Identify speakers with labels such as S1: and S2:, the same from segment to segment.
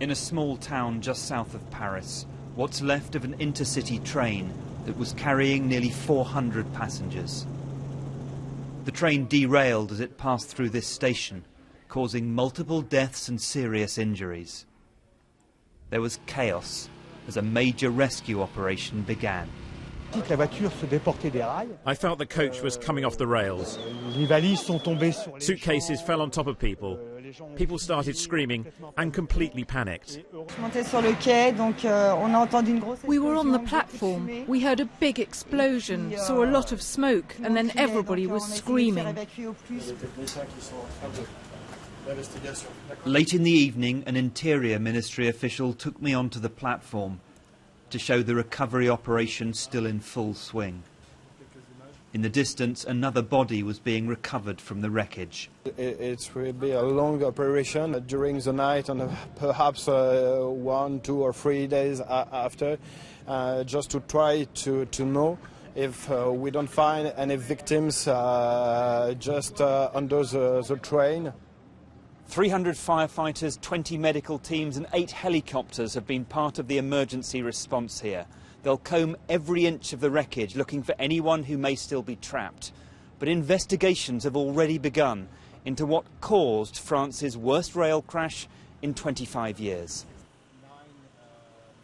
S1: In a small town just south of Paris, what's left of an intercity train that was carrying nearly 400 passengers. The train derailed as it passed through this station, causing multiple deaths and serious injuries. There was chaos as a major rescue operation began.
S2: I felt the coach was coming off the rails. Suitcases fell on top of people. People started screaming and completely panicked.
S3: We were on the platform. We heard a big explosion, saw a lot of smoke, and then everybody was screaming.
S1: Late in the evening, an Interior Ministry official took me onto the platform to show the recovery operation still in full swing. In the distance, another body was being recovered from the wreckage.
S4: It will be a long operation during the night and perhaps 1, 2 or 3 days after, just to try to know if we don't find any victims just under the train.
S1: 300 firefighters, 20 medical teams and 8 helicopters have been part of the emergency response here. They'll comb every inch of the wreckage looking for anyone who may still be trapped. But investigations have already begun into what caused France's worst rail crash in 25 years.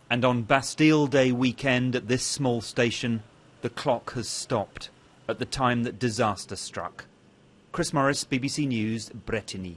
S1: And on Bastille Day weekend at this small station, the clock has stopped at the time that disaster struck. Chris Morris, BBC News, Bretigny.